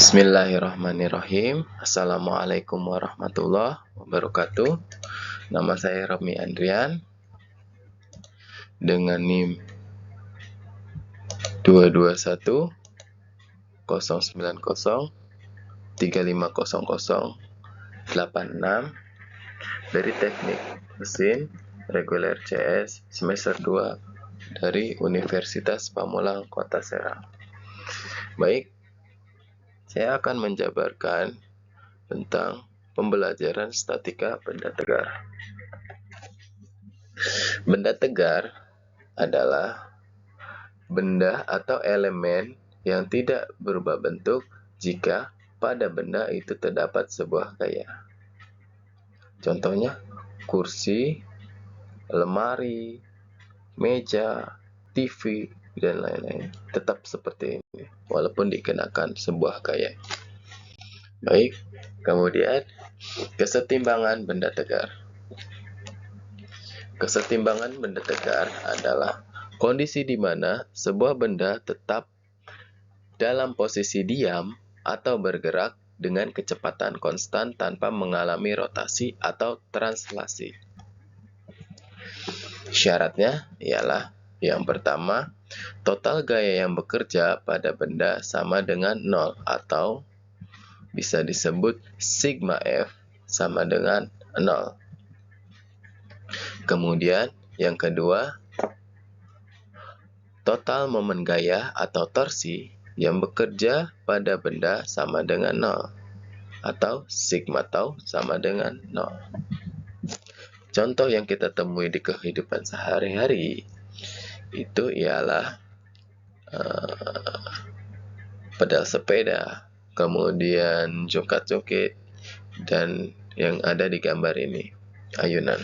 Bismillahirrahmanirrahim. Assalamualaikum warahmatullahi wabarakatuh. Nama saya Romi Andrian dengan NIM 221 090 3500 86 dari Teknik Mesin Reguler CS semester 2 dari Universitas Pamulang Kota Serang. Baik, saya akan menjabarkan tentang pembelajaran statika benda tegar. Benda tegar adalah benda atau elemen yang tidak berubah bentuk jika pada benda itu terdapat sebuah gaya. Contohnya, kursi, lemari, meja, TV, dan lain-lain tetap seperti ini walaupun dikenakan sebuah gaya. Baik, kemudian kesetimbangan benda tegar. Kesetimbangan benda tegar adalah kondisi di mana sebuah benda tetap dalam posisi diam atau bergerak dengan kecepatan konstan tanpa mengalami rotasi atau translasi. Syaratnya ialah yang pertama, total gaya yang bekerja pada benda sama dengan 0 atau bisa disebut sigma F sama dengan 0. Kemudian yang kedua, total momen gaya atau torsi yang bekerja pada benda sama dengan 0 atau sigma tau sama dengan 0. Contoh yang kita temui di kehidupan sehari-hari itu ialah pedal sepeda, kemudian jongkat-jongkit, dan yang ada di gambar ini, ayunan.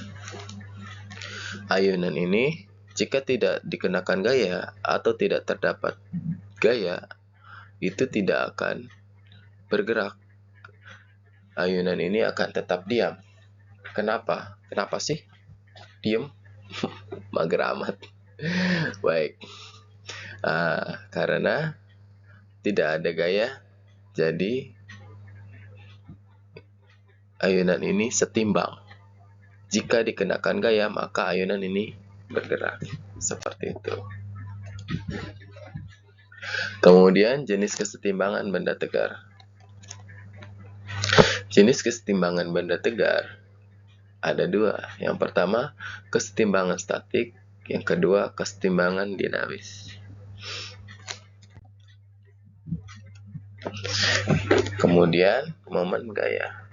Ayunan ini jika tidak dikenakan gaya atau tidak terdapat gaya, itu tidak akan bergerak. Ayunan ini akan tetap diam. Kenapa? Kenapa sih diam? Mager amat. Baik, karena tidak ada gaya, jadi ayunan ini setimbang. Jika dikenakan gaya, maka ayunan ini bergerak. Seperti itu. Kemudian jenis kesetimbangan benda tegar. Jenis kesetimbangan benda tegar ada dua. Yang pertama, kesetimbangan statik. Yang kedua, kesetimbangan dinamis. Kemudian, momen gaya.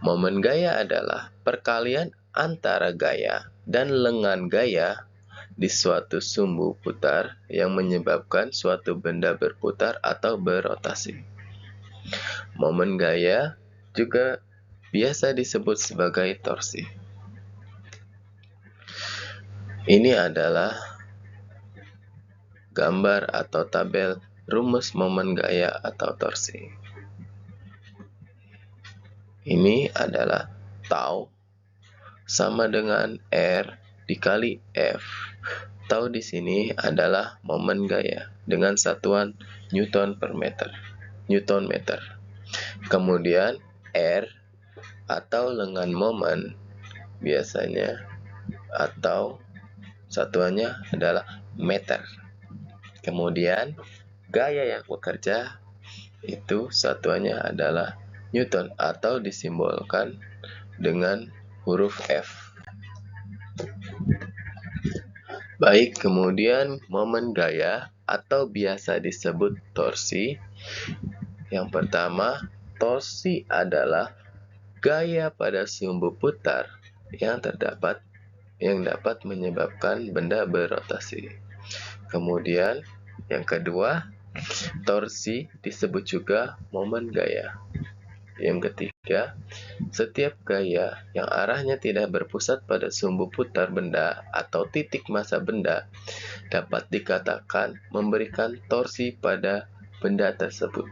Momen gaya adalah perkalian antara gaya dan lengan gaya di suatu sumbu putar yang menyebabkan suatu benda berputar atau berotasi. Momen gaya juga biasa disebut sebagai torsi. Ini adalah gambar atau tabel rumus momen gaya atau torsi. Ini adalah tau sama dengan R dikali F. Tau di sini adalah momen gaya dengan satuan Newton per meter. Newton meter. Kemudian R atau lengan momen biasanya atau satuannya adalah meter. Kemudian gaya yang bekerja itu satuannya adalah Newton atau disimbolkan dengan huruf F. Baik, kemudian momen gaya atau biasa disebut torsi. Yang pertama, torsi adalah gaya pada sumbu putar yang dapat menyebabkan benda berotasi. Kemudian yang kedua, torsi disebut juga momen gaya. Yang ketiga, setiap gaya yang arahnya tidak berpusat pada sumbu putar benda atau titik massa benda dapat dikatakan memberikan torsi pada benda tersebut.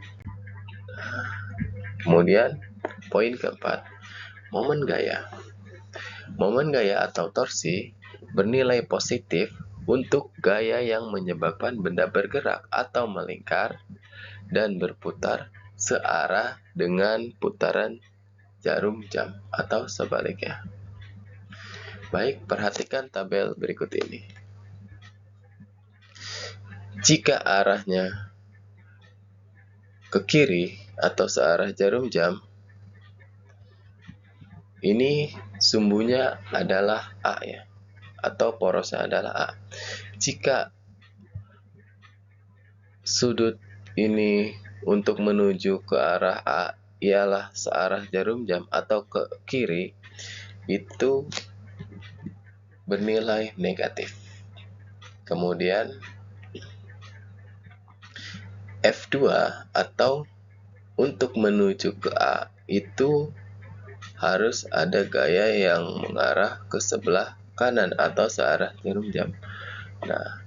Kemudian, poin keempat, momen gaya. Momen gaya atau torsi bernilai positif untuk gaya yang menyebabkan benda bergerak atau melingkar dan berputar searah dengan putaran jarum jam atau sebaliknya. Baik, perhatikan tabel berikut ini. Jika arahnya ke kiri atau searah jarum jam, ini sumbunya adalah A ya, atau porosnya adalah A. Jika sudut ini untuk menuju ke arah A ialah searah jarum jam atau ke kiri, itu bernilai negatif. Kemudian F2 atau untuk menuju ke A itu harus ada gaya yang mengarah ke sebelah kanan atau searah jarum jam. Nah,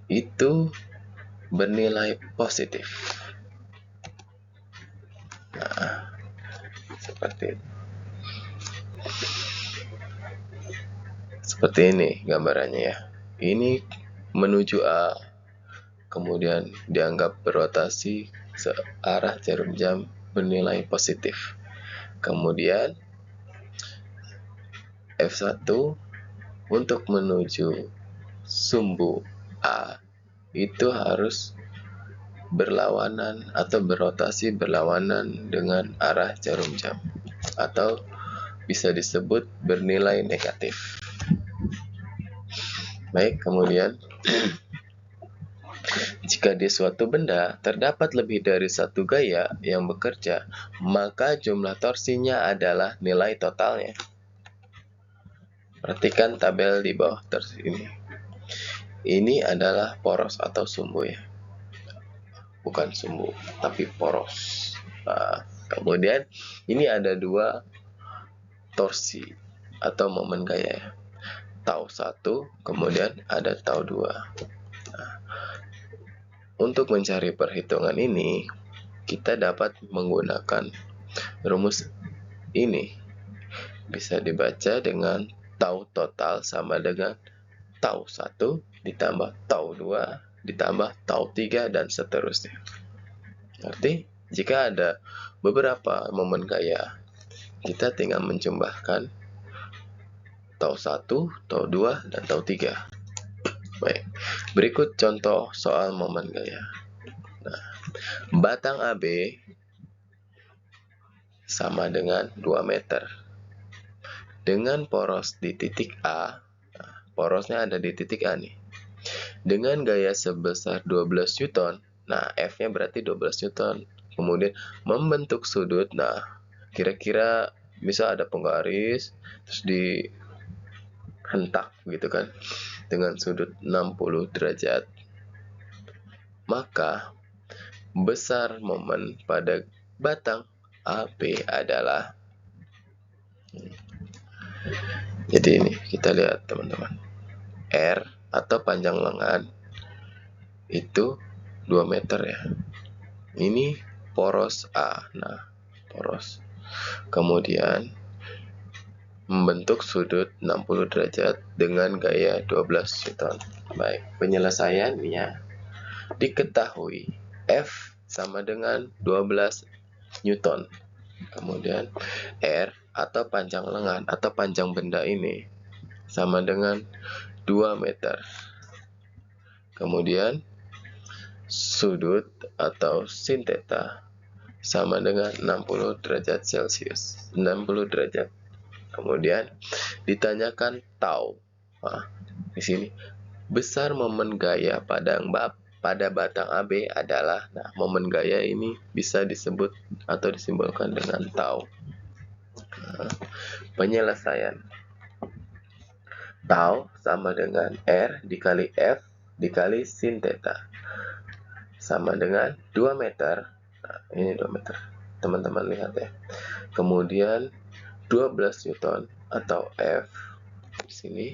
itu bernilai positif. Nah, seperti ini. Seperti ini gambarannya ya. Ini menuju A, kemudian dianggap berotasi searah jarum jam bernilai positif. Kemudian F1 untuk menuju sumbu A itu harus berlawanan atau berotasi berlawanan dengan arah jarum jam, atau bisa disebut bernilai negatif. Baik, kemudian jika di suatu benda terdapat lebih dari satu gaya yang bekerja, maka jumlah torsinya adalah nilai totalnya. Perhatikan tabel di bawah torsi ini. Ini adalah poros atau sumbu ya. Bukan sumbu, tapi poros. Nah, kemudian ini ada dua torsi atau momen gaya. Tau 1, kemudian ada tau 2. Nah, untuk mencari perhitungan ini, kita dapat menggunakan rumus ini. Bisa dibaca dengan tau total sama dengan tau 1 ditambah tau 2 ditambah tau 3 dan seterusnya. Arti, jika ada beberapa momen gaya, kita tinggal menjumlahkan tau 1, tau 2, dan tau 3. Baik, berikut contoh soal momen gaya. Nah, batang AB sama dengan 2 meter. Dengan poros di titik A, nah, porosnya ada di titik A nih. Dengan gaya sebesar 12 Newton, nah F-nya berarti 12 Newton. Kemudian membentuk sudut, nah kira-kira bisa ada penggaris, terus dihentak gitu kan, dengan sudut 60 derajat. Maka besar momen pada batang AB adalah, jadi ini kita lihat teman-teman, R atau panjang lengan itu 2 meter ya. Ini poros A. Nah, poros. Kemudian membentuk sudut 60 derajat dengan gaya 12 Newton. Baik, penyelesaiannya diketahui F sama dengan 12 Newton. Kemudian R atau panjang lengan atau panjang benda ini sama dengan 2 meter. Kemudian sudut atau sin theta sama dengan 60 derajat Celcius. 60 derajat. Kemudian ditanyakan tau. Nah, di sini besar momen gaya pada batang AB adalah, nah momen gaya ini bisa disebut atau disimbolkan dengan tau. Nah, penyelesaian tau sama dengan R dikali F dikali sin theta sama dengan 2 meter. Nah, ini 2 meter. Teman-teman lihat ya. Kemudian 12 Newton atau F di sini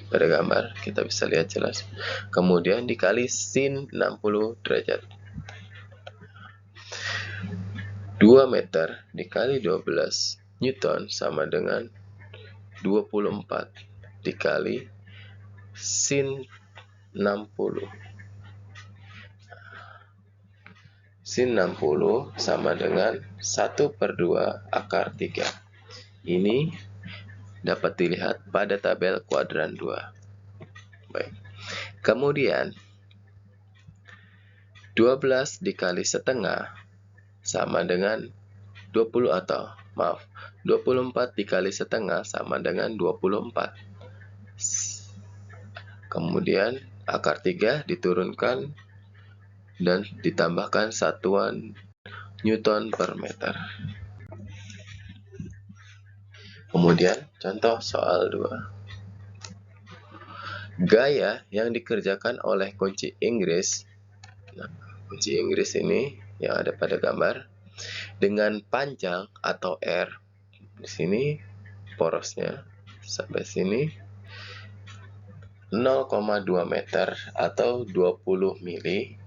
pada gambar kita bisa lihat jelas. Kemudian dikali sin 60 derajat. 2 meter dikali 12 Newton sama dengan 24 dikali sin 60. sin 60 sama dengan 1/2 akar 3. Ini dapat dilihat pada tabel kuadran 2. Baik. Kemudian 12 dikali setengah sama dengan 20 atau maaf, 24 dikali setengah sama dengan 24. Kemudian akar 3 diturunkan dan ditambahkan satuan Newton per meter. Kemudian contoh soal 2. Gaya yang dikerjakan oleh kunci Inggris, nah, kunci Inggris ini yang ada pada gambar, dengan panjang atau R, di sini porosnya sampai sini 0,2 meter atau 20 mili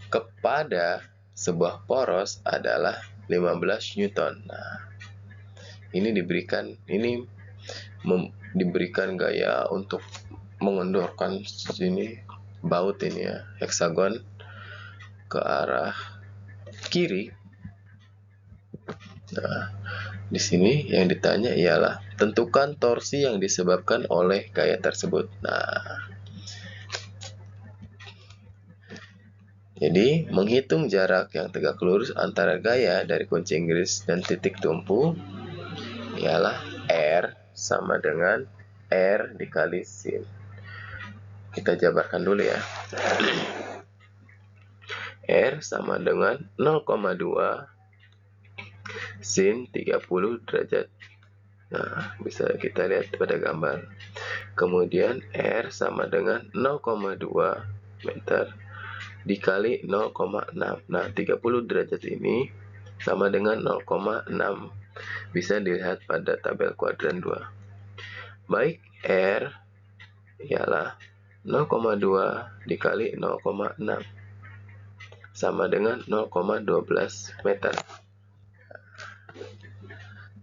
kepada sebuah poros adalah 15 Newton. Nah, ini diberikan gaya untuk mengendorkan sini baut ini ya, heksagon ke arah kiri. Nah, di sini yang ditanya ialah tentukan torsi yang disebabkan oleh gaya tersebut. Nah, jadi menghitung jarak yang tegak lurus antara gaya dari kunci Inggris dan titik tumpu ialah R sama dengan R dikali sin. Kita jabarkan dulu ya. R sama dengan 0,2 sin 30 derajat. Nah, bisa kita lihat pada gambar. Kemudian R sama dengan 0,2 meter dikali 0,6. Nah, 30 derajat ini sama dengan 0,6. Bisa dilihat pada tabel kuadran 2. Baik, R ialah 0,2 dikali 0,6 sama dengan 0,12 meter.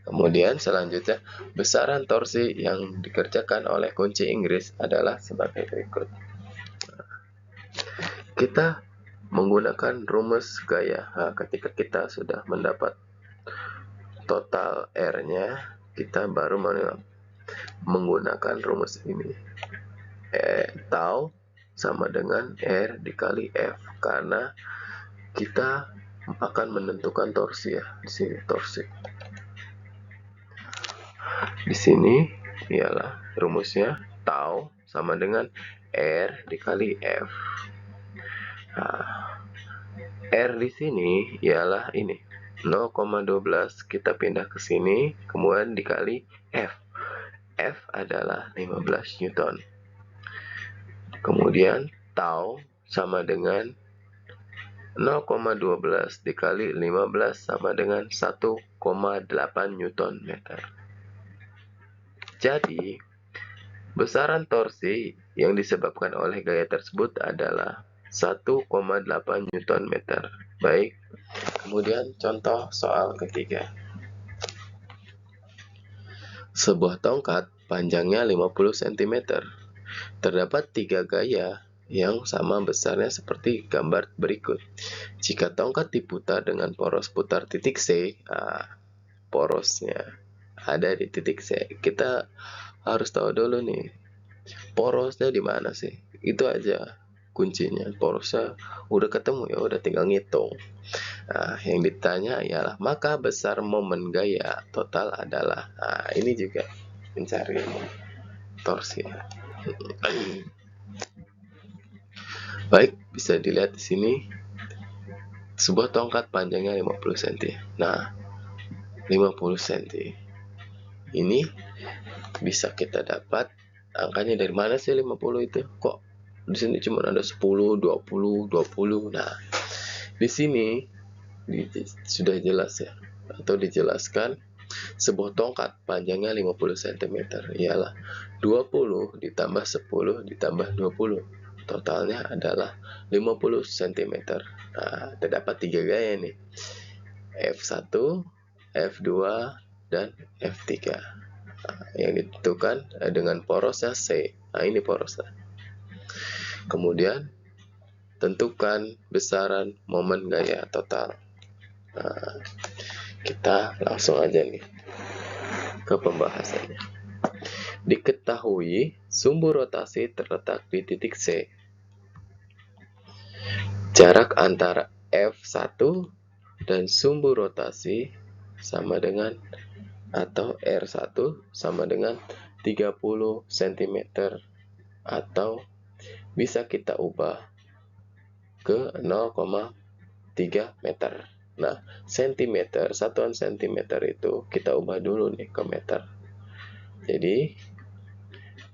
Kemudian selanjutnya, besaran torsi yang dikerjakan oleh kunci Inggris adalah sebagai berikut. Kita menggunakan rumus gaya. Nah, ketika kita sudah mendapat total R-nya, kita baru menggunakan rumus ini. Tau sama dengan R dikali F, karena kita akan menentukan torsi ya. Di sini torsi. Di sini ialah rumusnya tau sama dengan R dikali F. Nah, R di sini ialah ini 0,12, kita pindah ke sini, kemudian dikali F. F adalah 15 Newton. Kemudian tau sama dengan 0,12 dikali 15 sama dengan 1,8 Newton meter. Jadi, besaran torsi yang disebabkan oleh gaya tersebut adalah 1,8 Newton meter. Baik, kemudian contoh soal ketiga. Sebuah tongkat panjangnya 50 cm. Terdapat 3 gaya yang sama besarnya seperti gambar berikut. Jika tongkat diputar dengan poros putar titik C, porosnya ada di titik C. Kita harus tahu dulu nih, porosnya di mana sih? Itu aja kuncinya. Porosnya udah ketemu ya, udah tinggal ngitung. Nah, yang ditanya ialah maka besar momen gaya total adalah. Nah, ini juga mencari torsi. Baik, bisa dilihat di sini sebuah tongkat panjangnya 50 cm. Nah, 50 cm. Ini bisa kita dapat angkanya dari mana sih 50 itu? Kok di sini cuma ada 10, 20, 20. Nah, di sini sudah jelas ya, atau dijelaskan sebuah tongkat panjangnya 50 cm ialah 20 ditambah 10 ditambah 20. Totalnya adalah 50 cm. Nah, terdapat 3 gaya nih. F1, F2, dan F3. Nah, yang ditentukan dengan porosnya C. Nah, ini porosnya. Kemudian tentukan besaran momen gaya total. Nah, kita langsung aja nih ke pembahasannya. Diketahui sumbu rotasi terletak di titik C. Jarak antara F1 dan sumbu rotasi sama dengan atau R1 sama dengan 30 cm atau bisa kita ubah ke 0,3 meter. Nah, sentimeter, satuan sentimeter itu kita ubah dulu nih ke meter. Jadi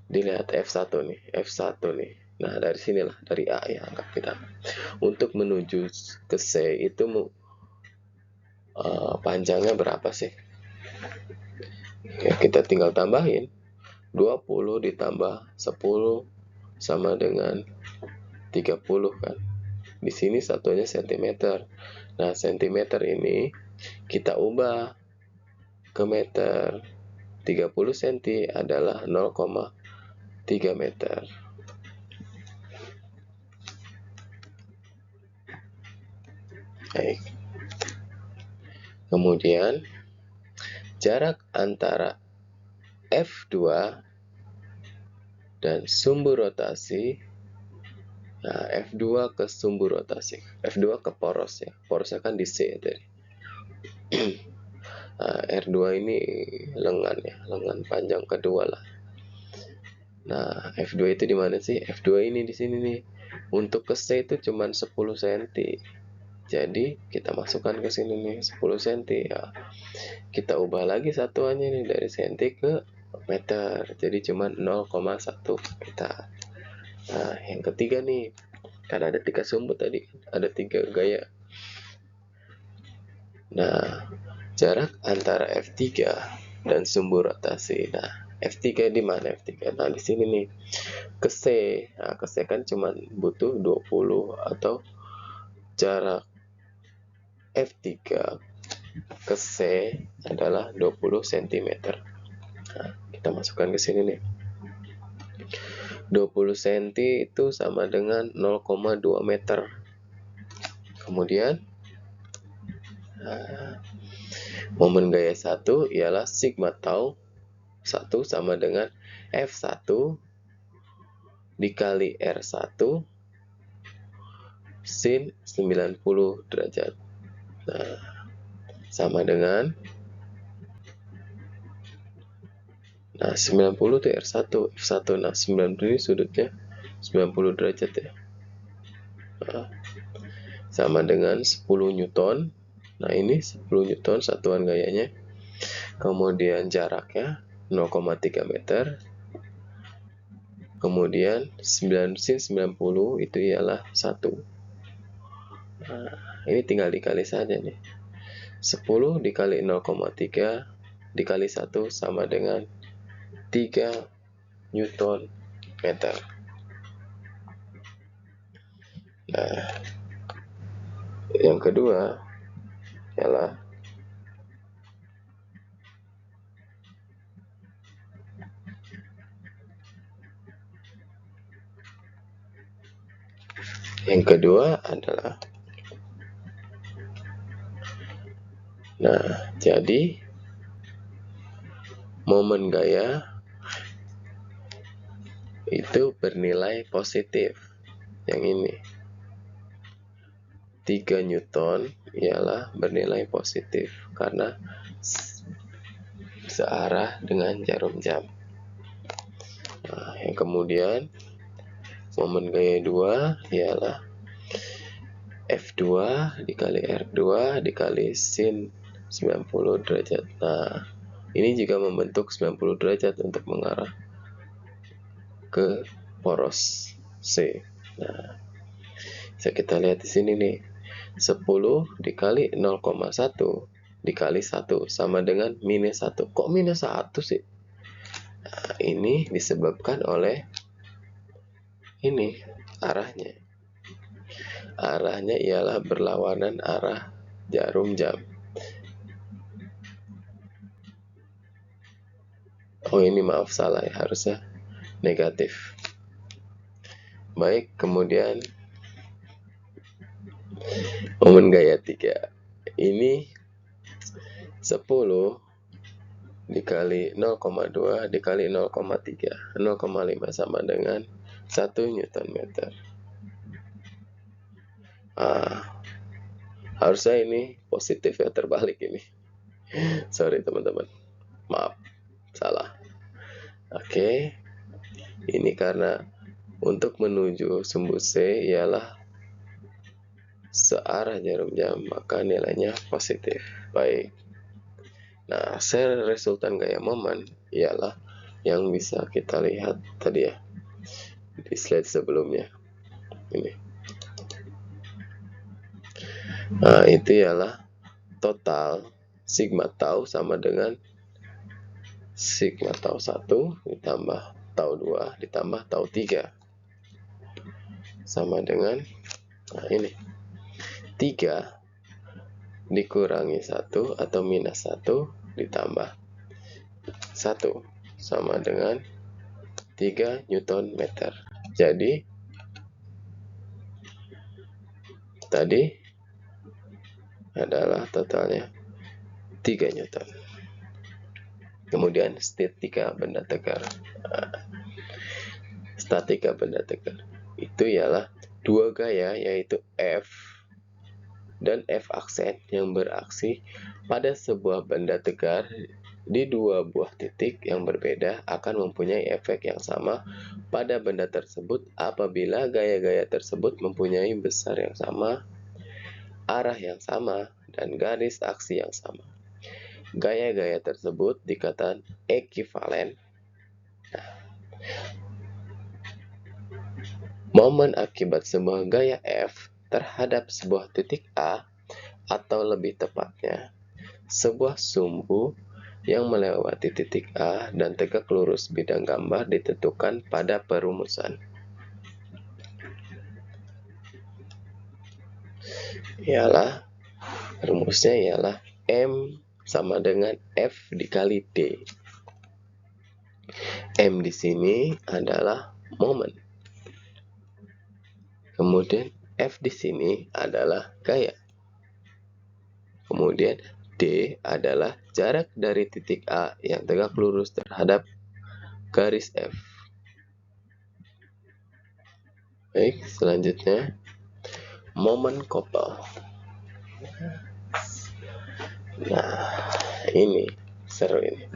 dilihat F1 nih, F1 nih. Nah, dari sinilah, dari A ya, anggap kita. Untuk menuju ke C itu panjangnya berapa sih? Ya, kita tinggal tambahin. 20 ditambah 10 sama dengan 30 kan. Di sini satunya cm. Nah, cm ini kita ubah ke meter. 30 cm adalah 0,3 meter. Baik. Kemudian jarak antara F2 dan sumbu rotasi. Nah, F2 ke sumbu rotasi. F2 ke poros ya. Porosnya kan di C tadi. Nah, R2 ini lengan ya, lengan panjang kedua lah. Nah, F2 itu di mana sih? F2 ini di sini nih. Untuk ke C itu cuma 10 cm. Jadi, kita masukkan ke sini nih 10 cm ya. Kita ubah lagi satuannya nih dari cm ke meter. Jadi cuma 0,1 meter. Nah, yang ketiga nih. Kan ada 3 sumbu tadi, ada 3 gaya. Nah, jarak antara F3 dan sumbu rotasi. Nah, F3 di mana F3? Nah, di sini nih. Ke C. Nah, ke C kan cuma butuh 20 atau jarak F3 ke C adalah 20 cm. Nah, kita masukkan ke sini nih. 20 cm itu sama dengan 0,2 meter. Kemudian momen gaya 1 ialah sigma tau 1 sama dengan F1 dikali R1 sin 90 derajat. Nah, sama dengan 90 itu R1, F1. Nah, 90 ini sudutnya 90 derajat ya. Nah, sama dengan 10 Newton. Nah, ini 10 Newton satuan gayanya. Kemudian jaraknya 0,3 meter. Kemudian 9 sin 90 itu ialah 1. Nah, ini tinggal dikali saja nih. 10 dikali 0,3 dikali 1 sama dengan 3 Newton meter. Nah, yang kedua ialah adalah jadi momen gaya itu bernilai positif. Yang ini 3 Newton ialah bernilai positif karena searah dengan jarum jam. Nah, yang kemudian momen gaya 2 ialah F2 dikali R2 dikali sin 90 derajat. Nah, ini juga membentuk 90 derajat untuk mengarah ke poros C. Nah, bisa kita lihat di sini nih. 10 dikali 0,1 dikali 1 sama dengan minus 1. Kok minus 1 sih? Nah, ini disebabkan oleh ini arahnya. Arahnya ialah berlawanan arah jarum jam. Oh, ini maaf salah ya, harusnya negatif. Baik, kemudian Momen gaya 3 ini 10 dikali 0,2 dikali 0,3, 0,5 sama dengan 1 Newton meter. Harusnya ini positif ya, terbalik ini. Sorry teman-teman, maaf, salah. Oke, ini karena untuk menuju sumbu C ialah searah jarum jam, maka nilainya positif. Baik. Nah, sel resultan gaya momen ialah yang bisa kita lihat tadi ya di slide sebelumnya. Ini. Nah, itu ialah total sigma tau sama dengan sigma tau 1 ditambah tau 2 ditambah tau 3 sama dengan, nah ini, 3 dikurangi 1 atau minus 1 ditambah 1 sama dengan 3 Newton meter. Jadi tadi adalah totalnya 3 Newton. Kemudian statika benda tegar. Statika benda tegar itu ialah dua gaya, yaitu F dan F aksen yang beraksi pada sebuah benda tegar di dua buah titik yang berbeda akan mempunyai efek yang sama pada benda tersebut apabila gaya-gaya tersebut mempunyai besar yang sama, arah yang sama, dan garis aksi yang sama. Gaya-gaya tersebut dikatakan ekivalen. Momen akibat sebuah gaya F terhadap sebuah titik A, atau lebih tepatnya sebuah sumbu yang melewati titik A dan tegak lurus bidang gambar ditentukan pada perumusan. Rumusnya ialah M sama dengan F dikali D. M di sini adalah momen. Kemudian F di sini adalah gaya. Kemudian D adalah jarak dari titik A yang tegak lurus terhadap garis F. Baik, selanjutnya momen couple. Nah, ini seru ini.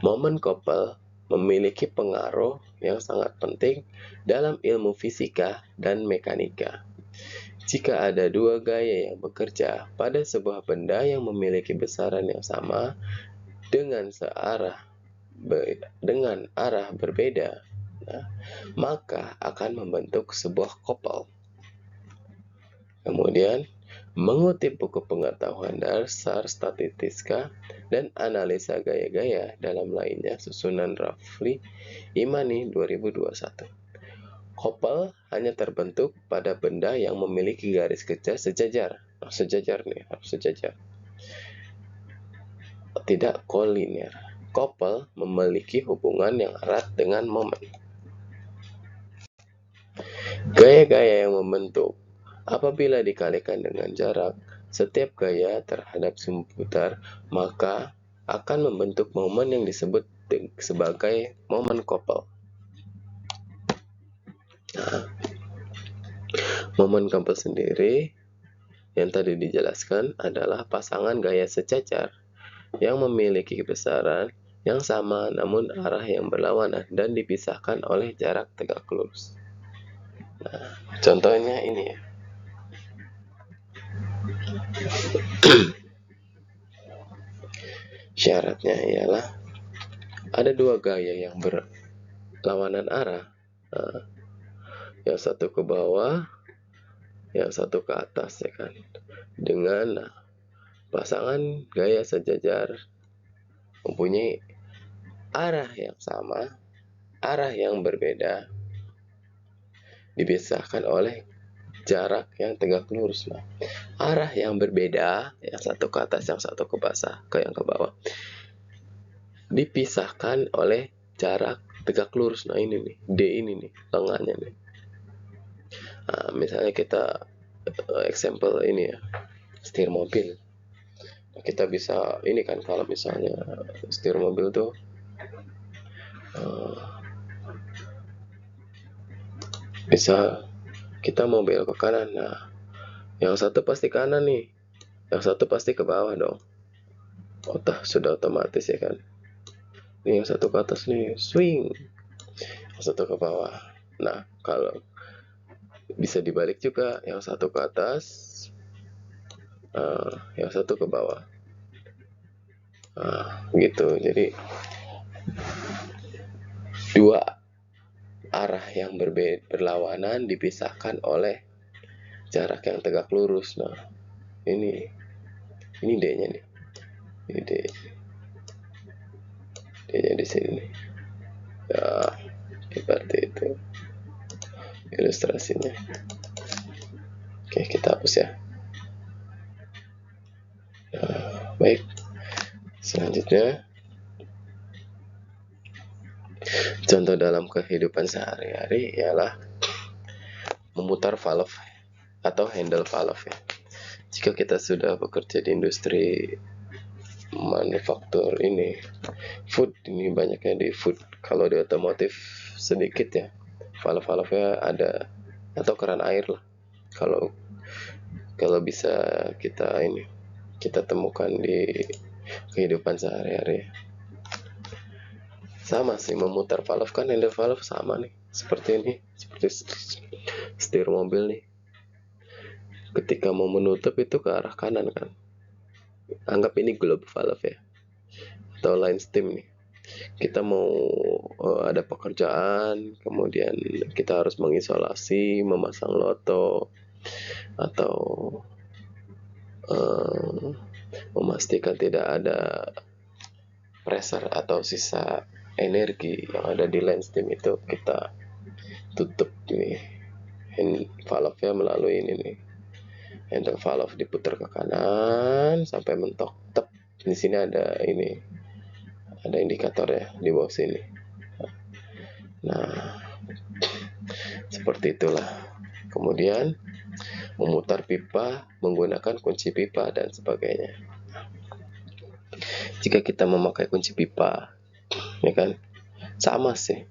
Momen couple memiliki pengaruh yang sangat penting dalam ilmu fisika dan mekanika. Jika ada dua gaya yang bekerja pada sebuah benda yang memiliki besaran yang sama dengan arah berbeda, maka akan membentuk sebuah couple. Kemudian, mengutip buku pengetahuan dasar statistika dan analisa gaya-gaya dalam lainnya susunan Rafli Imani 2021. Couple hanya terbentuk pada benda yang memiliki garis kerja sejajar. Tidak koliner. Couple memiliki hubungan yang erat dengan momen. Gaya-gaya yang membentuk apabila dikalikan dengan jarak setiap gaya terhadap sumbu putar, maka akan membentuk momen yang disebut sebagai momen couple. Nah, momen couple sendiri yang tadi dijelaskan adalah pasangan gaya sejajar yang memiliki besaran yang sama namun arah yang berlawanan dan dipisahkan oleh jarak tegak lurus. Nah, contohnya ini ya. Syaratnya ialah ada dua gaya yang berlawanan arah. Nah, yang satu ke bawah, yang satu ke atas, ya kan. Dengan pasangan gaya sejajar mempunyai arah yang sama, arah yang berbeda, dipisahkan oleh jarak yang tegak lurus. Nah, arah yang berbeda, yang satu ke atas, yang satu ke bawah, dipisahkan oleh jarak tegak lurus. Nah, ini nih, D ini nih, lengannya nih. Nah, misalnya kita example ini ya, setir mobil. Kita bisa ini kan, kalau misalnya setir mobil tuh bisa kita mau belok ke kanan, nah yang satu pasti kanan nih, yang satu pasti ke bawah dong, sudah otomatis ya kan. Ini yang satu ke atas nih, swing, yang satu ke bawah. Nah kalau bisa dibalik juga, yang satu ke atas, yang satu ke bawah, gitu. Jadi dua arah yang berlawanan dipisahkan oleh jarak yang tegak lurus. Nah ini D-nya nih, ini D-nya di sini. Nah, seperti itu ilustrasinya. Oke, kita hapus ya. Nah, baik, selanjutnya contoh dalam kehidupan sehari-hari ialah memutar valve atau handle valve ya. Jika kita sudah bekerja di industri manufaktur ini, food, ini banyaknya di food. Kalau di otomotif sedikit ya, valve-valve-nya ada, atau keran air lah. Kalau bisa kita temukan di kehidupan sehari-hari. Sama sih, memutar valve kan, handle valve sama nih, seperti ini, seperti setir mobil nih. Ketika mau menutup itu ke arah kanan kan. Anggap ini globe valve ya, atau line steam nih. Kita mau ada pekerjaan, kemudian kita harus mengisolasi, memasang loto, atau memastikan tidak ada pressure atau sisa energi yang ada di line steam, itu kita tutup nih valve-nya melalui ini nih, handle valve diputar ke kanan sampai mentok. Tep, di sini ada indikator ya di bawah sini. Nah, seperti itulah. Kemudian memutar pipa menggunakan kunci pipa dan sebagainya. Jika kita memakai kunci pipa, ya kan, sama sih.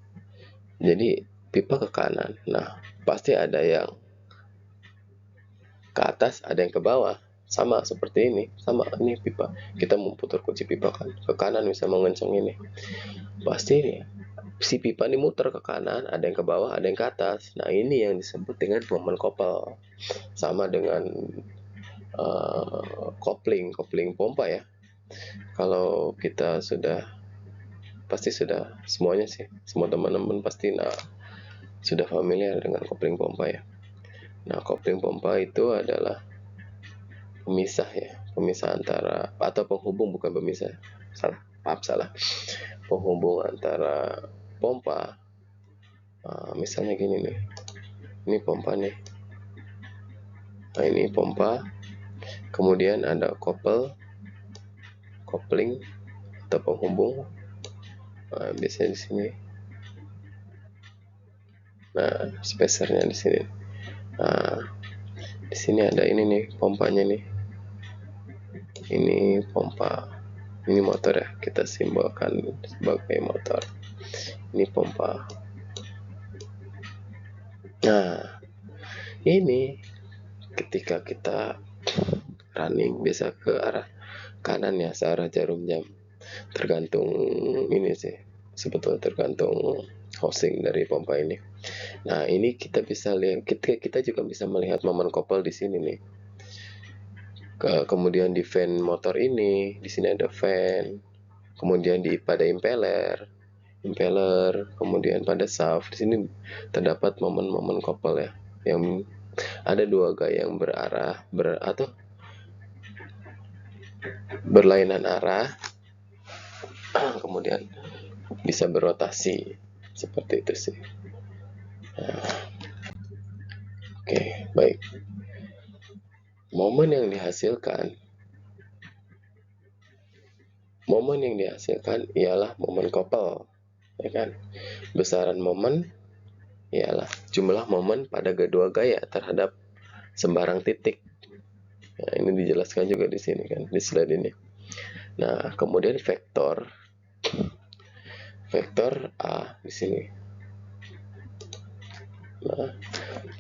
Jadi pipa ke kanan, nah pasti ada yang ke atas, ada yang ke bawah. Sama seperti ini, sama ini pipa. Kita memutar kunci pipa kan ke kanan, bisa mengencang ini, pasti si pipa ini muter ke kanan, ada yang ke bawah, ada yang ke atas. Nah ini yang disebut dengan momen kopel. Sama dengan kopling pompa ya. Kalau kita pasti sudah semuanya sih, semua teman-teman pasti sudah familiar dengan kopling pompa ya. Nah kopling pompa itu adalah pemisah ya, pemisah antara, atau penghubung, bukan pemisah, salah, penghubung antara pompa. Misalnya gini nih, ini pompa nih, nah ini pompa, kemudian ada kopling atau penghubung, biasanya di sini. Nah spacernya di sini. Nah di sini ada ini nih pompanya nih, ini pompa, ini motor ya, kita simbolkan sebagai motor, ini pompa. Nah ini ketika kita running biasa ke arah kanan ya, searah jarum jam, tergantung ini sih, sebetulnya tergantung housing dari pompa ini. Nah ini kita bisa lihat, kita juga bisa melihat momen kopel di sini nih. Kemudian di fan motor ini, di sini ada fan, kemudian pada impeller, kemudian pada shaft, di sini terdapat momen-momen kopel ya, yang ada dua gaya yang atau berlainan arah, kemudian bisa berotasi, seperti itu sih. Oke, baik. Momen yang dihasilkan ialah momen kopel, ya kan? Besaran momen ialah jumlah momen pada kedua gaya terhadap sembarang titik. Nah, ini dijelaskan juga di sini kan, di slide ini. Nah, kemudian vektor A di sini. Nah,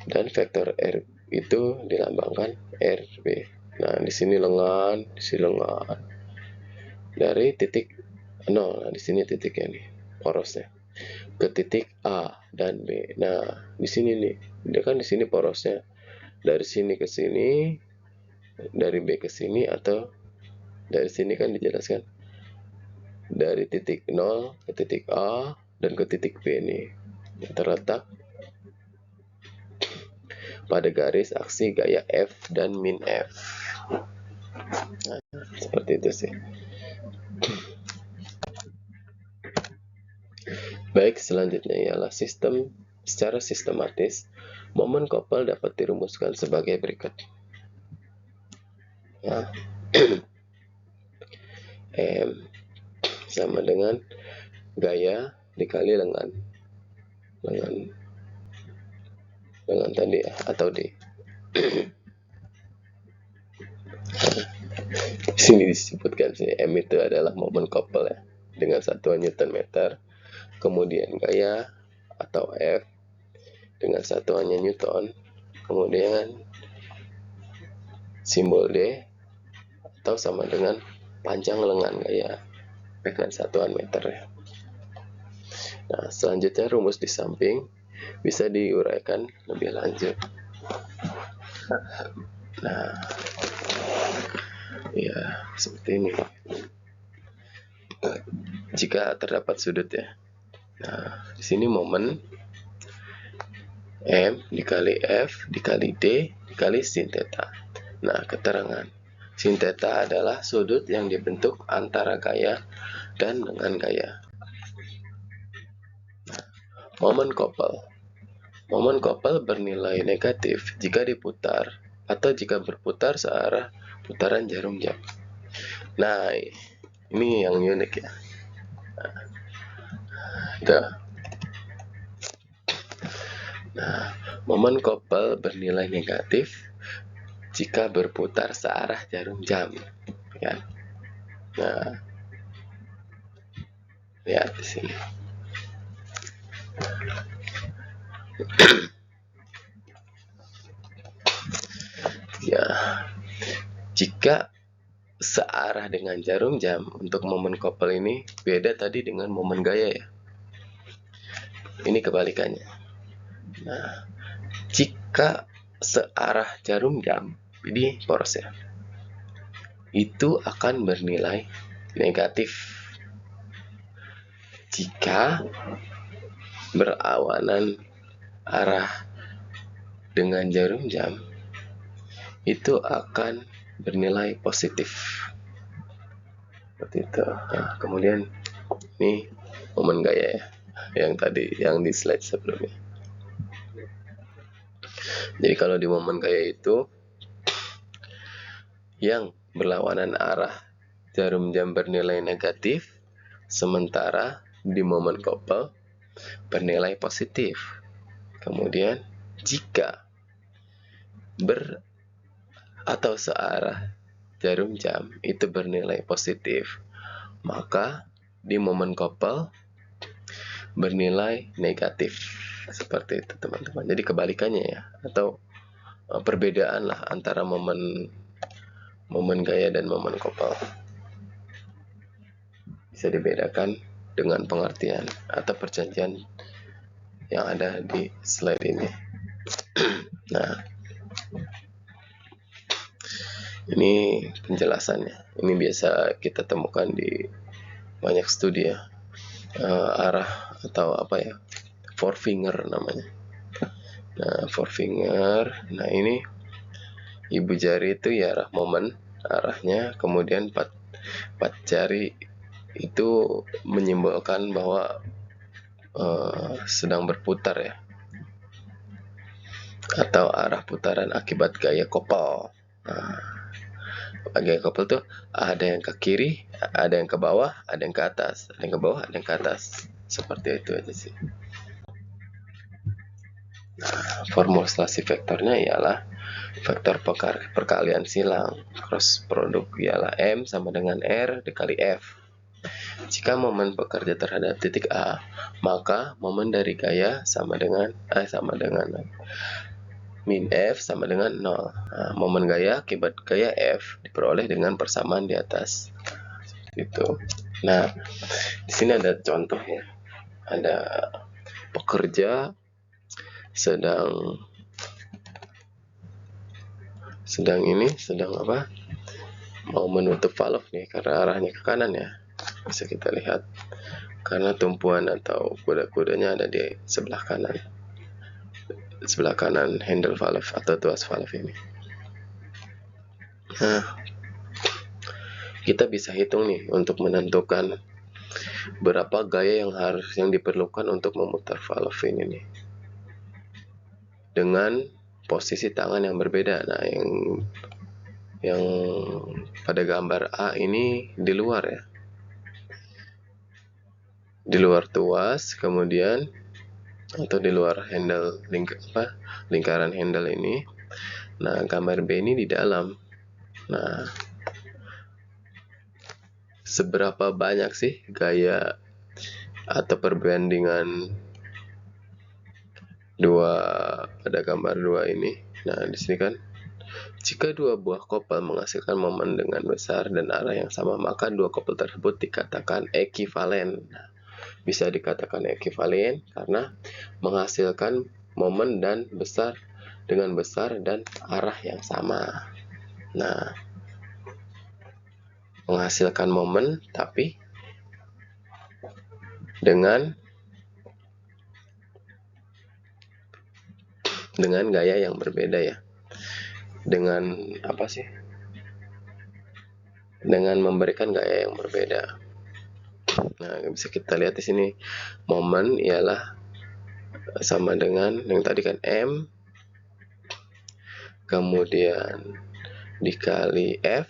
dan vektor R itu dilambangkan RB. Nah, di sini lengan, di sini lengan. Dari titik 0, nah di sini titiknya nih, porosnya. Ke titik A dan B. Nah, di sini nih, dia kan di sini porosnya. Dari sini ke sini, dari B ke sini, atau dari sini kan dijelaskan dari titik 0 ke titik A dan ke titik B nih, yang terletak pada garis aksi gaya F dan min F. Nah, seperti itu sih. Baik, selanjutnya ialah secara sistematis. Momen couple dapat dirumuskan sebagai berikut. Ya. M sama dengan gaya dikali lengan tadi ya, atau D. Di sini disebutkan sih, M itu adalah momen couple ya, dengan satuan Newton meter. Kemudian gaya atau F dengan satuannya Newton. Kemudian simbol D atau sama dengan panjang lengan gaya dengan satuan meter ya. Nah, selanjutnya rumus di samping bisa diuraikan lebih lanjut. Nah, ya seperti ini. Jika terdapat sudut ya. Nah, di sini momen M dikali F dikali D dikali sin theta. Nah, keterangan sin theta adalah sudut yang dibentuk antara gaya dan dengan gaya. Nah, momen couple bernilai negatif jika diputar atau jika berputar searah putaran jarum jam. Nah, ini yang unik ya. Nah, momen couple bernilai negatif jika berputar searah jarum jam. Ya. Nah, lihat di sini. Ya, jika searah dengan jarum jam untuk momen couple ini beda tadi dengan momen gaya ya. Ini kebalikannya. Nah, jika searah jarum jam, ini poros ya, itu akan bernilai negatif. Jika berawanan arah dengan jarum jam, itu akan bernilai positif. Seperti itu. Nah, kemudian ini momen gaya ya, yang tadi yang di slide sebelumnya. Jadi kalau di momen gaya itu yang berlawanan arah jarum jam bernilai negatif, sementara di momen couple bernilai positif. Kemudian jika atau searah jarum jam itu bernilai positif, maka di momen couple bernilai negatif. Seperti itu teman-teman. Jadi kebalikannya ya, atau perbedaan lah antara momen gaya dan momen couple. Bisa dibedakan dengan pengertian atau perjanjian yang ada di slide ini. Nah, ini penjelasannya. Ini biasa kita temukan di banyak studi ya. Arah atau apa ya, four finger namanya. Nah, four finger. Nah, ini ibu jari itu ya arah momen arahnya, kemudian empat jari itu menyimbolkan bahwa sedang berputar ya, atau arah putaran akibat gaya couple. Nah, gaya couple tuh ada yang ke kiri, ada yang ke bawah, ada yang ke atas, ada yang ke bawah, ada yang ke atas. Seperti itu aja sih. Nah, formulasi vektornya ialah vektor perkalian silang. Cross produk ialah M sama dengan R dikali F. Jika momen bekerja terhadap titik A, maka momen dari gaya sama dengan min F sama dengan 0. Nah, momen gaya akibat gaya F diperoleh dengan persamaan di atas. Itu. Nah, di sini ada contohnya. Ada pekerja sedang apa? Mau menutup valve nih karena arahnya ke kanan ya. Bisa kita lihat karena tumpuan atau kuda-kudanya ada di sebelah kanan handle valve atau tuas valve ini. Nah, kita bisa hitung nih untuk menentukan berapa gaya yang diperlukan untuk memutar valve ini nih dengan posisi tangan yang berbeda. Nah, yang pada gambar A ini di luar ya, di luar tuas, kemudian atau di luar handle lingkaran handle ini. Nah, gambar B ini di dalam. Nah, seberapa banyak sih gaya atau perbandingan pada gambar 2 ini? Nah, di sini kan jika dua buah kopel menghasilkan momen dengan besar dan arah yang sama, maka dua kopel tersebut dikatakan ekivalen. Nah, bisa dikatakan ekivalen karena menghasilkan momen dan besar dengan besar dan arah yang sama. Nah, menghasilkan momen tapi dengan gaya yang berbeda ya. Dengan apa sih? Dengan memberikan gaya yang berbeda. Nah, bisa kita lihat di sini momen ialah sama dengan yang tadi kan M, kemudian dikali F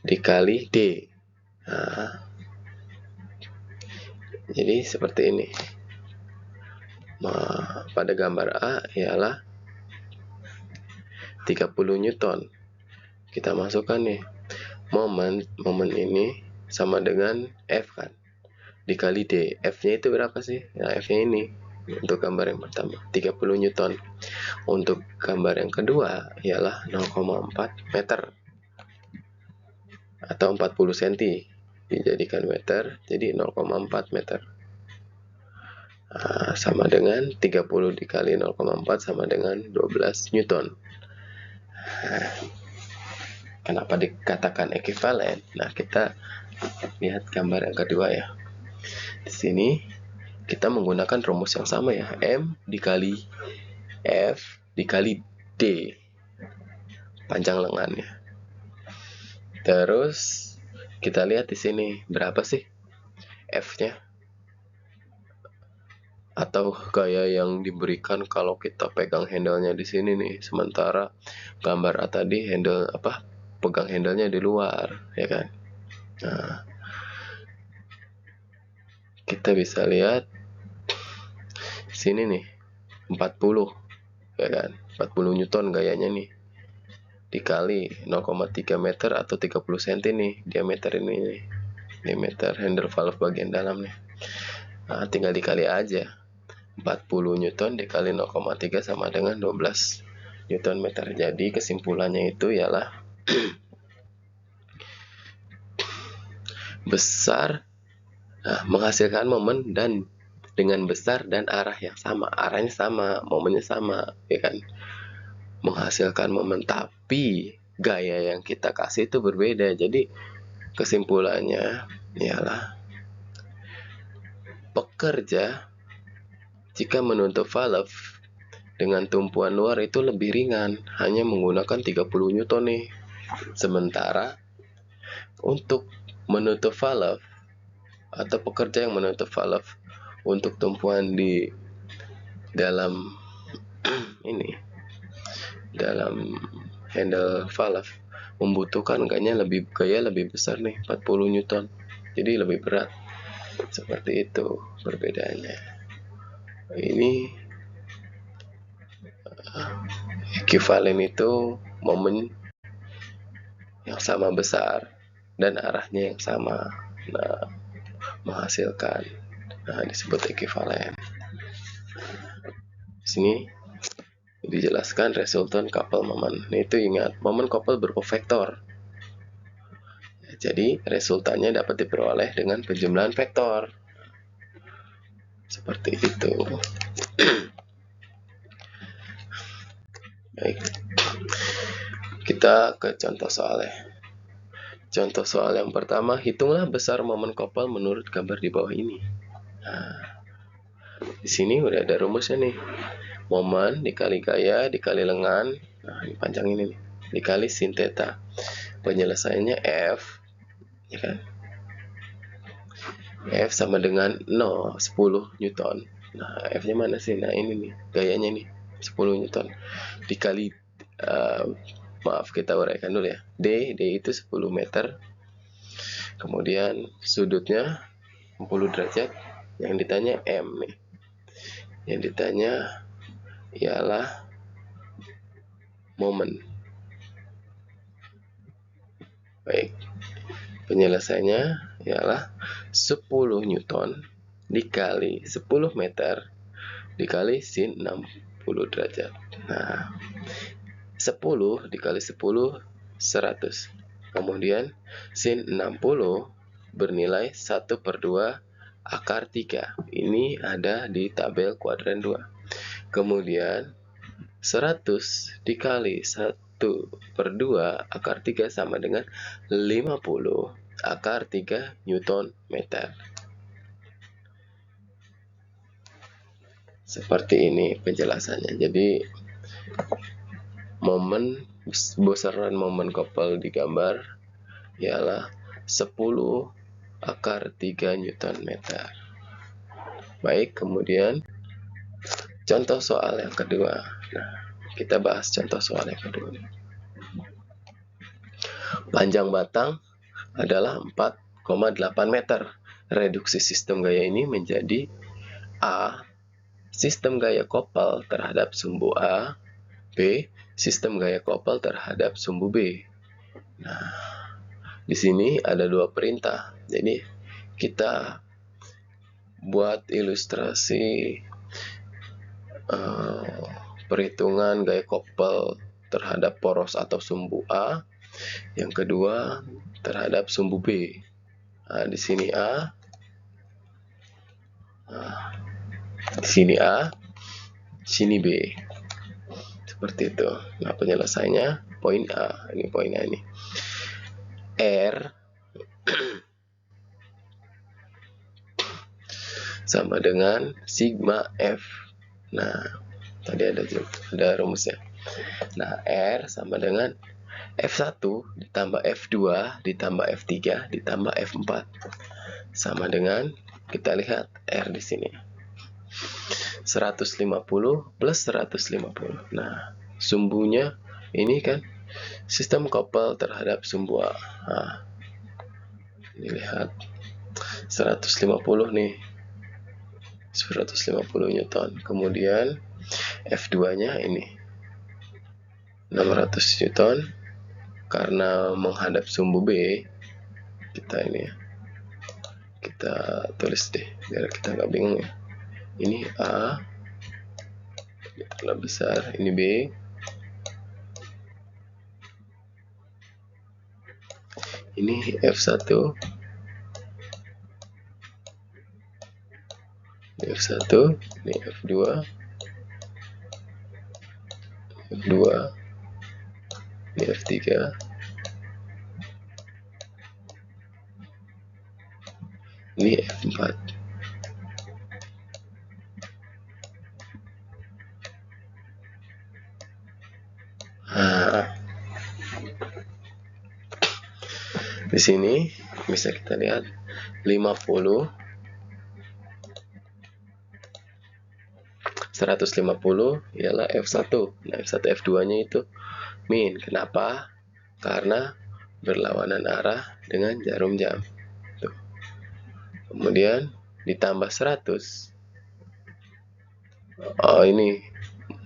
dikali D. Nah, jadi seperti ini. Nah, pada gambar A ialah 30 Newton. Kita masukkan nih momen ini sama dengan F kan dikali D. F-nya itu berapa sih? Nah, F-nya ini untuk gambar yang pertama 30 Newton. Untuk gambar yang kedua ialah 0,4 meter atau 40 cm dijadikan meter, jadi 0,4 meter. Nah, sama dengan 30 dikali 0,4 sama dengan 12 Newton. Nah, kenapa dikatakan ekivalen? Nah, kita lihat gambar yang kedua ya. Di sini kita menggunakan rumus yang sama ya, M dikali F dikali D panjang lengannya. Terus kita lihat di sini berapa sih F-nya atau gaya yang diberikan kalau kita pegang handle-nya di sini nih. Sementara gambar A tadi pegang handle-nya di luar, ya kan? Nah, kita bisa lihat sini nih 40, ya kan? 40 Newton gayanya nih dikali 0,3 meter atau 30 cm nih diameter ini nih. Diameter handle valve bagian dalam nih. Nah, tinggal dikali aja. 40 Newton dikali 0,3 sama dengan 12 Newton meter. Jadi kesimpulannya itu ialah besar menghasilkan momen dan dengan besar dan arah yang sama. Arahnya sama, momennya sama, ya kan? Menghasilkan momen, tapi gaya yang kita kasih itu berbeda. Jadi kesimpulannya ialah pekerja jika menutup valve dengan tumpuan luar itu lebih ringan, hanya menggunakan 30 Newton nih. Sementara untuk menutup valve atau pekerja yang menutup valve untuk tumpuan di dalam dalam handle valve membutuhkan gaya lebih besar nih, 40 Newton. Jadi lebih berat. Seperti itu perbedaannya. Ini Ekuivalen itu momen yang sama besar dan arahnya yang sama, nah menghasilkan, disebut ekuivalen. Sini dijelaskan resultant couple moment. Nah, itu ingat, momen couple berupa vektor. Jadi resultannya dapat diperoleh dengan penjumlahan vektor. Seperti itu. Baik. Kita ke contoh soalnya. Contoh soal yang pertama, hitunglah besar momen couple menurut gambar di bawah ini. Nah, di sini udah ada rumusnya nih. Momen dikali gaya dikali lengan, nah ini panjang ini nih, dikali sin theta. Penyelesaiannya F, ya kan? F sama dengan 10 Newton. Nah, F-nya mana sih? Nah, ini nih, gayanya nih, 10 Newton. Dikali, maaf kita uraikan dulu ya. D itu 10 meter. Kemudian sudutnya 60 derajat. Yang ditanya M nih. Yang ditanya ialah momen. Baik. Penyelesaiannya ialah 10 Newton dikali 10 meter dikali sin 60 derajat. Nah, 10 dikali 10, 100. Kemudian sin 60 bernilai 1/2 akar 3. Ini ada di tabel kuadran 2. Kemudian 100 dikali 1/2 akar 3 sama dengan 50 akar 3 Newton meter. Seperti ini penjelasannya. Jadi momen, besaran momen couple digambar ialah 10 akar 3 Newton meter. Baik, kemudian contoh soal yang kedua. Nah, kita bahas contoh soal yang kedua. Panjang batang adalah 4,8 meter. Reduksi sistem gaya ini menjadi A. Sistem gaya couple terhadap sumbu A. B. Sistem gaya couple terhadap sumbu B. Nah, di sini ada dua perintah. Jadi kita buat ilustrasi perhitungan gaya couple terhadap poros atau sumbu A. Yang kedua terhadap sumbu B. Nah, di sini A. Nah, di sini A, sini B. Seperti itu. Nah, penyelesaiannya poin A. Ini poin A ini. R sama dengan sigma F. Nah, tadi ada rumusnya. Nah, R sama dengan F1 ditambah F2 ditambah F3 ditambah F4 sama dengan, kita lihat R di sini 150 plus 150. Nah, sumbunya ini kan sistem couple terhadap sumbu A. Nah, ini lihat 150 nih, 150 Newton. Kemudian F2-nya ini 600 Newton. Karena menghadap sumbu B, kita ini kita tulis deh biar kita nggak bingung ya. Ini A lebih besar, ini B, ini F1, ini F1, ini F2, F2, ini F3, ini F4. Nah, di sini bisa kita lihat 50, 150 ialah F1. Nah, F1 F2-nya itu min. Kenapa? Karena berlawanan arah dengan jarum jam. Tuh. Kemudian ditambah 100. Oh, ini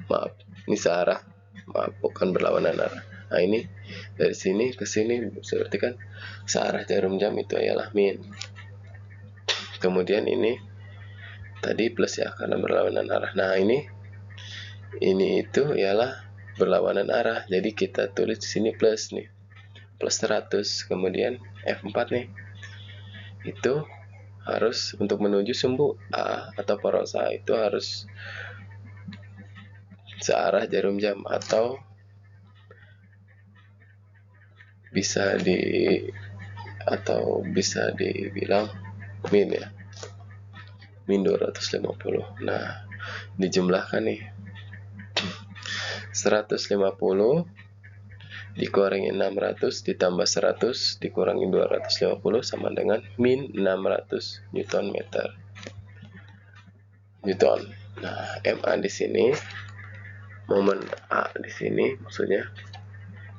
maaf, ini searah. maaf, bukan berlawanan arah. Nah, ini dari sini ke sini berarti kan searah jarum jam itu ialah min. Kemudian ini tadi plus ya karena berlawanan arah. Nah, ini itu ialah berlawanan arah. Jadi kita tulis di sini plus nih. Plus 100. Kemudian F4 nih. Itu harus untuk menuju sumbu A atau poros A itu harus searah jarum jam atau bisa dibilang min ya. Min 250. Nah, dijumlahkan nih. 150 dikurangi 600 ditambah 100 dikurangi 250 sama dengan min 600 Newton meter. Newton. Nah, MA di sini, momen A di sini maksudnya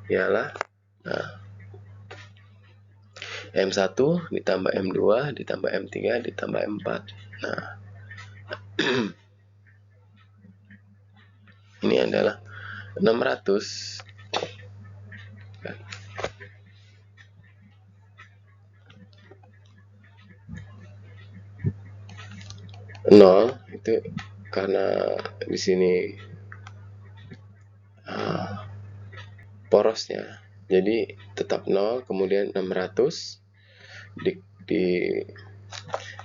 ialah M1 ditambah M2 ditambah M3 ditambah M4. Nah, ini adalah 600 nol itu karena di sini porosnya, jadi tetap 0. Kemudian 600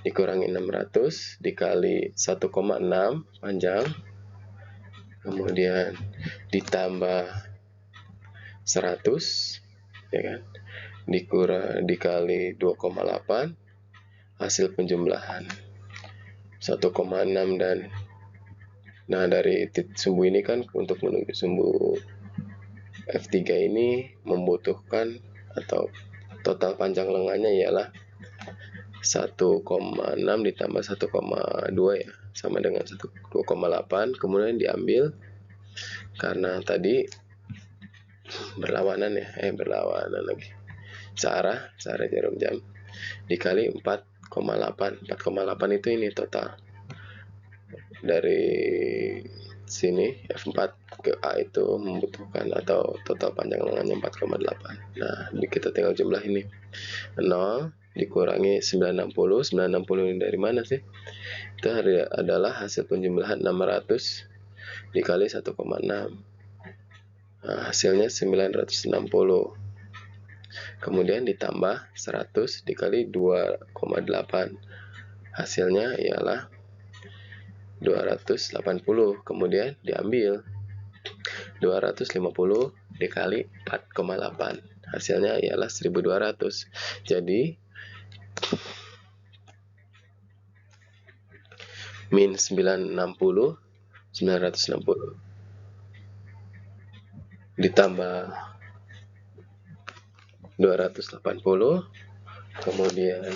dikurangi 600 dikali 1,6 panjang, kemudian ditambah 100 ya kan, dikali 2,8 hasil penjumlahan 1,6 dan nah dari sumbu ini kan untuk menuju sumbu F3 ini membutuhkan atau total panjang lengannya ialah 1,6 ditambah 1,2 ya, sama dengan 2,8. Kemudian diambil karena tadi berlawanan ya, berlawanan lagi. Searah jarum jam dikali 4,8. 4,8 itu ini total. Dari sini F4 ke A itu membutuhkan atau total panjang lengannya 4,8. Nah, kita tinggal jumlah ini. 0 dikurangi 960. 960 ini dari mana sih? Itu adalah hasil penjumlahan 600 dikali 1,6. Nah, hasilnya 960. Kemudian ditambah 100 dikali 2,8. Hasilnya ialah 280. Kemudian diambil 250 dikali 4,8. Hasilnya ialah 1200. Jadi min 960 ditambah 280, kemudian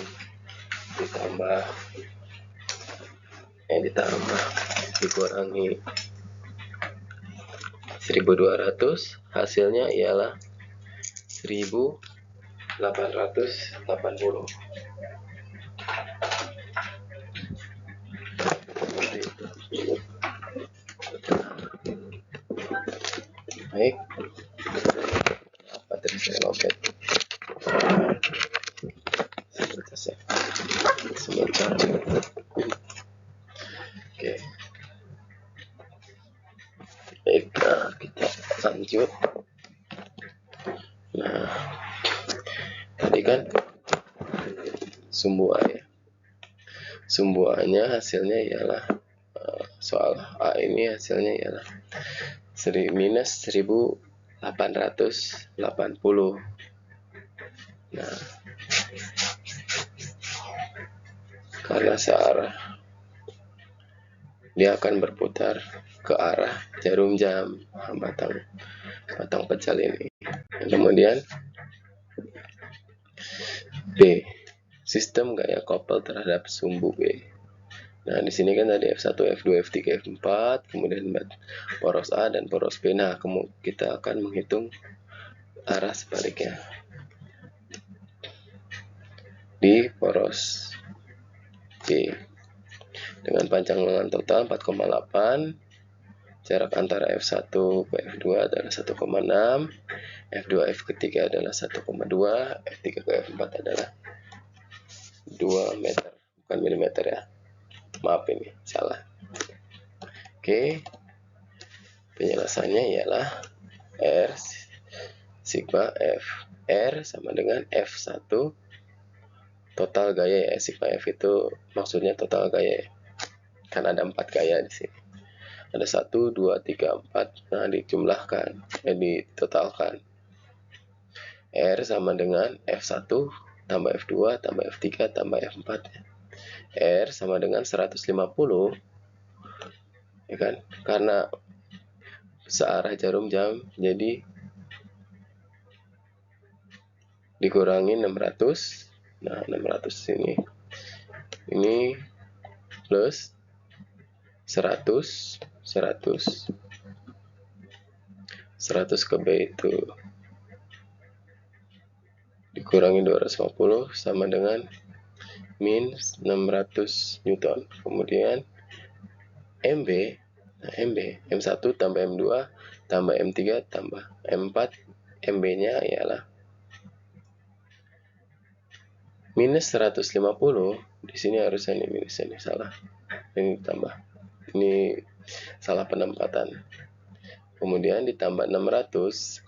dikurangi 1200, hasilnya ialah 1880. Baik, apa tadi saya lobet sebentar. Oke, baik, kita lanjut. Nah, tadi kan sumbu A ya, sumbu A nya hasilnya ialah soal A ini hasilnya ialah minus 1880. Nah, karena searah dia akan berputar ke arah jarum jam batang pecel ini. Kemudian B, sistem gaya koppel terhadap sumbu B. Nah, di sini kan ada F1, F2, F3, F4, kemudian poros A dan poros B. Nah, kita akan menghitung arah sebaliknya. Di poros B dengan panjang lengan total 4,8, jarak antara F1 ke F2 adalah 1,6, F2 F ketiga adalah 1,2, F3 ke F4 adalah 2 meter, bukan milimeter ya, maaf ini salah. Oke, penjelasannya ialah R sigma F. R sama dengan F1 total gaya ya. Sigma F itu maksudnya total gaya ya. Kan ada 4 gaya di sini. Ada 1, 2, 3, 4. Nah, dijumlahkan, ditotalkan. R sama dengan F1 tambah F2 tambah F3 tambah F4 ya. R sama dengan 150 ya kan, karena searah jarum jam jadi dikurangi 600. Nah, 600 ini plus 100 ke B itu dikurangi 250 sama dengan min 600 Newton. Kemudian MB, nah M1 tambah M2 tambah M3 tambah M4, MB nya ialah minus 150. Di sini harusnya ini minus, ini salah, ini tambah, ini salah penempatan. Kemudian ditambah 600,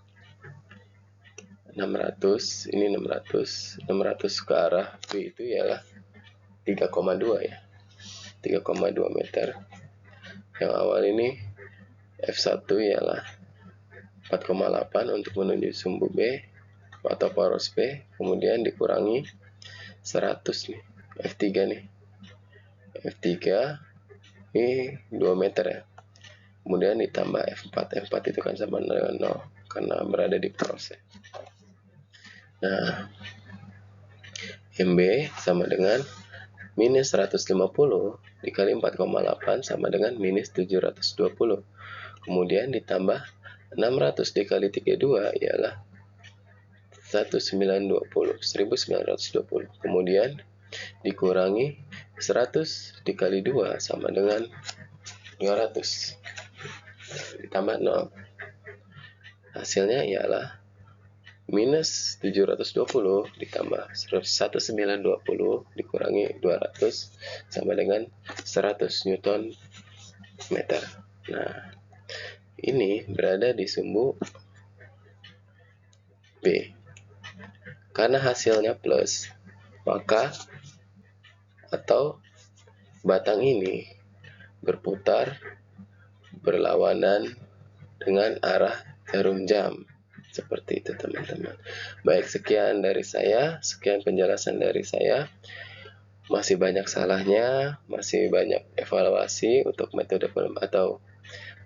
ini 600 ke arah B itu ialah 3,2 ya, 3,2 meter. Yang awal ini F1 ialah 4,8 untuk menuju sumbu B atau poros B, kemudian dikurangi 100 nih, F3 nih, F3 ini 2 meter ya, kemudian ditambah F4, F4 itu kan sama dengan 0 karena berada di poros ya. Nah, MB sama dengan minus 150 dikali 4,8 sama dengan minus 720. Kemudian ditambah 600 dikali 32 ialah 1920. Kemudian dikurangi 100 dikali 2 sama dengan 200. Ditambah 0. Hasilnya ialah minus 720 ditambah 1920 dikurangi 200 sama dengan 100 Newton meter. Nah, ini berada di sumbu B. Karena hasilnya plus, maka atau batang ini berputar berlawanan dengan arah jarum jam. Seperti itu teman-teman. Baik, sekian dari saya, sekian penjelasan dari saya. Masih banyak salahnya, masih banyak evaluasi untuk metode atau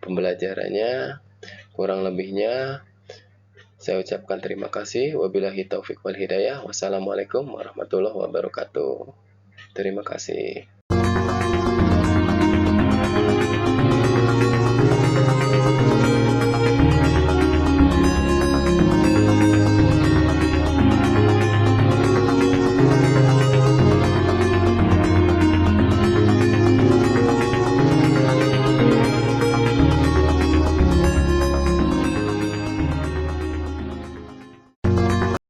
pembelajarannya. Kurang lebihnya saya ucapkan terima kasih. Wabillahi taufik wal hidayah. Wassalamualaikum warahmatullahi wabarakatuh. Terima kasih.